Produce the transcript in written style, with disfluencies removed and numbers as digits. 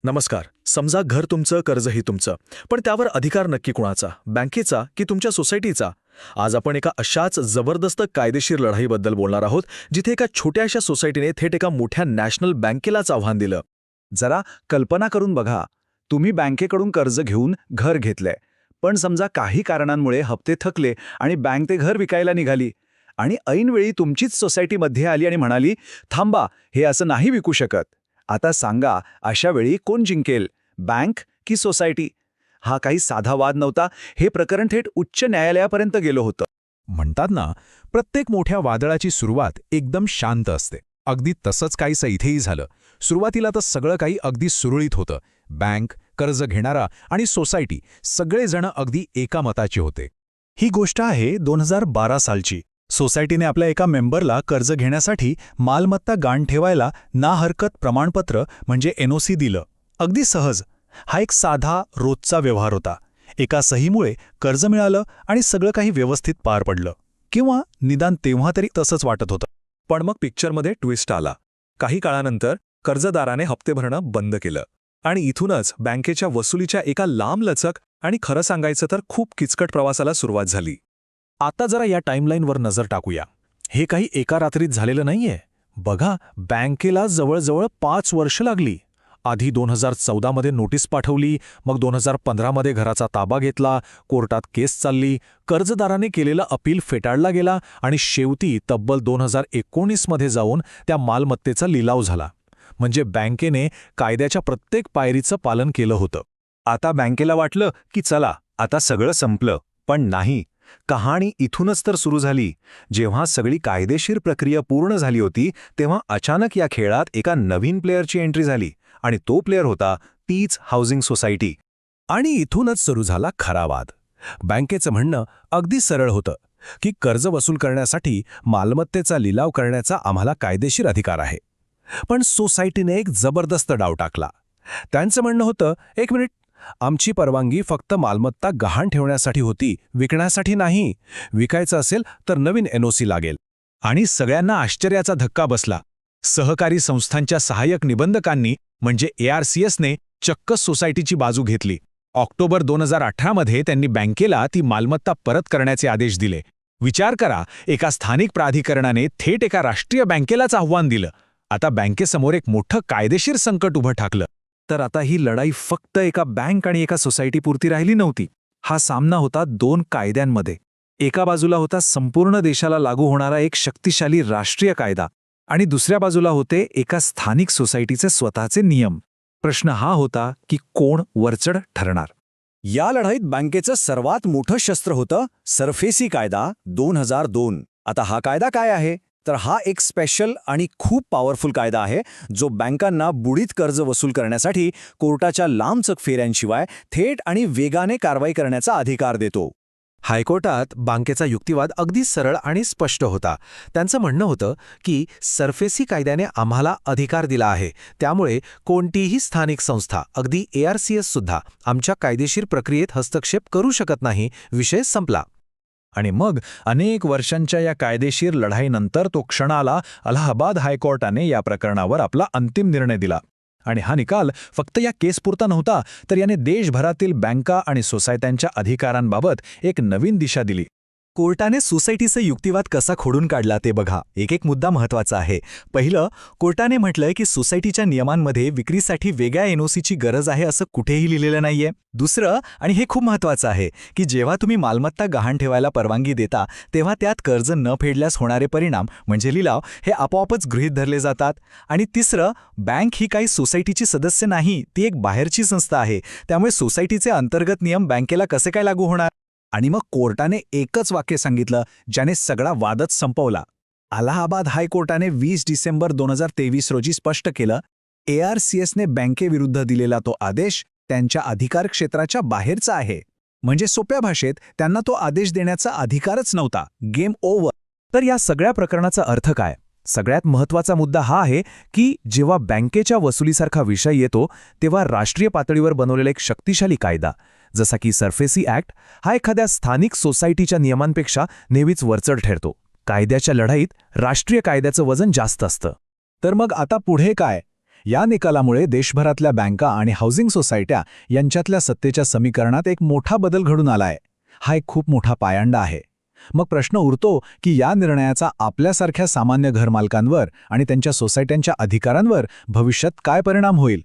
नमस्कार. समजा घर तुमचं, कर्जही तुमचं. पण त्यावर अधिकार नक्की कुणाचा? बँकेचा की तुमच्या सोसायटीचा? आज आपण एका अशाच जबरदस्त कायदेशीर लढाईबद्दल बोलणार आहोत, जिथे एका छोट्याशा सोसायटीने थेट एका मोठ्या नॅशनल बँकेलाच आव्हान दिलं. जरा कल्पना करून बघा, तुम्ही बँकेकडून कर्ज घेऊन घर घेतलंय, पण समजा काही कारणांमुळे हप्ते थकले आणि बँक ते घर विकायला निघाली आणि ऐनवेळी तुमचीच सोसायटी मध्ये आली आणि म्हणाली, थांबा, हे असं नाही विकू शकत. आता सांगा, अशा वेळी कोण जिंकेल, बँक की सोसायटी? हा काही साधा वाद नव्हता, हे प्रकरण थेट उच्च न्यायालयापर्यंत गेलं होतं. म्हणतात ना, प्रत्येक मोठ्या वादळाची सुरुवात एकदम शांत असते. अगदी तसंच काहीसं इथेही झालं. सुरुवातीला तर सगळं काही अगदी सुरळीत होतं. बँक, कर्ज घेणारा आणि सोसायटी सगळेजण अगदी एका मताचे होते. ही गोष्ट आहे 2012 सालची. सोसायटीने आपल्या एका मेंबरला कर्ज घेण्यासाठी मालमत्ता गहाण ठेवायला ना हरकत प्रमाणपत्र म्हणजे NOC दिलं. अगदी सहज. हा एक साधा रोजचा व्यवहार होता. एका सहीमुळे कर्ज मिळालं आणि सगळं काही व्यवस्थित पार पडलं. किंवा निदान तेव्हा तरी तसंच वाटत होतं. पण मग पिक्चरमध्ये ट्विस्ट आला. काही काळानंतर कर्जदाराने हप्ते भरणं बंद केलं आणि इथूनच बँकेच्या वसुलीच्या एका लांबलचक आणि खरं सांगायचं तर खूप किचकट प्रवासाला सुरुवात झाली. आता जरा या टाईमलाईनवर नजर टाकूया. हे काही एका रात्रीत झालेलं नाहीये. बघा, बँकेला जवळजवळ 5 वर्ष लागली. आधी 2014 मध्ये नोटीस पाठवली, मग 2015 मध्ये घराचा ताबा घेतला, कोर्टात केस चालली, कर्जदाराने केलेला अपील फेटाळला गेला आणि शेवटी तब्बल 2019 मध्ये जाऊन त्या मालमत्तेचा लिलाव झाला. म्हणजे बँकेने कायद्याच्या प्रत्येक पायरीचं पालन केलं होतं. आता बँकेला वाटलं की चला, आता सगळं संपलं. पण नाही. कहाणी इथूनच तर सुरू झाली. जेव्हा सगळी कायदेशीर प्रक्रिया पूर्ण झाली होती, तेव्हा अचानक या खेळात एका नवीन प्लेअरची एंट्री झाली. आणि तो प्लेअर होता तीच हाऊसिंग सोसायटी. आणि इथूनच सुरू झाला खरा वाद. बँकेचं म्हणणं अगदी सरळ होतं की कर्ज वसूल करण्यासाठी मालमत्तेचा लिलाव करण्याचा आम्हाला कायदेशीर अधिकार आहे. पण सोसायटीने एक जबरदस्त डाव टाकला. त्यांचं म्हणणं होतं, एक मिनिट, आमची परवानगी फक्त मालमत्ता गहाण ठेवण्यासाठी होती, विकण्यासाठी नाही. विकायचं असेल तर नवीन NOC लागेल. आणि सगळ्यांना आश्चर्याचा धक्का बसला. सहकारी संस्थांच्या सहाय्यक निबंधकांनी म्हणजे ARCSने चक्क सोसायटीची बाजू घेतली. ऑक्टोबर 2018 मध्ये त्यांनी बँकेला ती मालमत्ता परत करण्याचे आदेश दिले. विचार करा, एका स्थानिक प्राधिकरणाने थेट एका राष्ट्रीय बँकेलाच आव्हान दिलं. आता बँकेसमोर एक मोठं कायदेशीर संकट उभं ठाकलं. तर आता ही लढाई फक्त एका बँक आणि एका सोसायटीपुरती राहिली नव्हती. हा सामना होता 2 कायद्यांमध्ये. एका बाजूला होता संपूर्ण देशाला लागू होणारा एक शक्तिशाली राष्ट्रीय कायदा आणि दुसऱ्या बाजूला होते एका स्थानिक सोसायटीचे स्वतःचे नियम. प्रश्न हा होता की कोण वरचढ ठरणार. या लढाईत बँकेचं सर्वात मोठं शस्त्र होतं सरफेसी कायदा 2002. आता हा कायदा काय आहे? तर हा एक स्पेशल आणि खूप पॉवरफुल कायदा आहे, जो बँकांना बुडीत कर्ज वसूल करण्यासाठी कोर्टाच्या लांबचक फेऱ्यांशिवाय थेट आणि वेगाने कारवाई करण्याचा अधिकार देतो. हायकोर्टात बँकेचा युक्तिवाद अगदी सरळ आणि स्पष्ट होता. त्यांचं म्हणणं होतं की सरफेसी कायद्याने आम्हाला अधिकार दिला आहे, त्यामुळे कोणतीही स्थानिक संस्था, अगदी ARCS सुद्धा आमच्या कायदेशीर प्रक्रियेत हस्तक्षेप करू शकत नाही. विषय संपला. आणि मग अनेक वर्षांच्या या कायदेशीर लढाईनंतर तो क्षण आला. अलाहाबाद हायकोर्टाने या प्रकरणावर आपला अंतिम निर्णय दिला. आणि हा निकाल फक्त या केसपुरता नव्हता, तर याने देशभरातील बँका आणि सोसायट्यांच्या अधिकारांबाबत एक नवीन दिशा दिली. कोर्टाने सोसायटीचा युक्तिवाद कसा खोडून काढला ते बघा. एक मुद्दा महत्त्वाचा आहे. पहिलं, कोर्टाने म्हटलंय की सोसायटीच्या नियमांमध्ये विक्रीसाठी वेगळ्या NOCची गरज आहे असं कुठेही लिहिलेलं नाहीये. दुसरं, आणि हे खूप महत्त्वाचं आहे, की जेव्हा तुम्ही मालमत्ता गहाण ठेवायला परवानगी देता, तेव्हा त्यात कर्ज न फेडल्यास होणारे परिणाम म्हणजे लिलाव हे आपोआपच गृहीत धरले जातात. आणि तिसरं, बँक ही काही सोसायटीची सदस्य नाही, ती एक बाहेरची संस्था आहे. त्यामुळे सोसायटीचे अंतर्गत नियम बँकेला कसे काय लागू होणार? आणि मग कोर्टाने एकच वाक्य सांगितलं, ज्याने सगळा वादच संपवला. अलाहाबाद हायकोर्टाने 20 डिसेंबर 2023 रोजी स्पष्ट केलं, ARCSने बँकेविरुद्ध दिलेला तो आदेश त्यांच्या अधिकार क्षेत्राच्या बाहेरचा आहे. म्हणजे सोप्या भाषेत त्यांना तो आदेश देण्याचा अधिकारच नव्हता. Game over. तर या सगळ्या प्रकरणाचा अर्थ काय? सगळ्यात महत्त्वाचा मुद्दा हा आहे की जेव्हा बँकेच्या वसुलीसारखा विषय येतो, तेव्हा राष्ट्रीय पातळीवर बनवलेला एक शक्तिशाली कायदा जसा की सरफेसी ॲक्ट हा एखाद्या स्थानिक सोसायटीच्या नियमांपेक्षा नेहमीच वरचढ ठरतो. कायद्याच्या लढाईत राष्ट्रीय कायद्याचं वजन जास्त असतं. तर मग आता पुढे काय? या निकालामुळे देशभरातल्या बँका आणि हाऊसिंग सोसायट्या यांच्यातल्या सत्तेच्या समीकरणात एक मोठा बदल घडून आलाय. हा एक खूप मोठा पायंडा आहे. मग प्रश्न उरतो की या निर्णयाचा आपल्यासारख्या सामान्य घरमालकांवर आणि त्यांच्या सोसायट्यांच्या अधिकारांवर भविष्यात काय परिणाम होईल.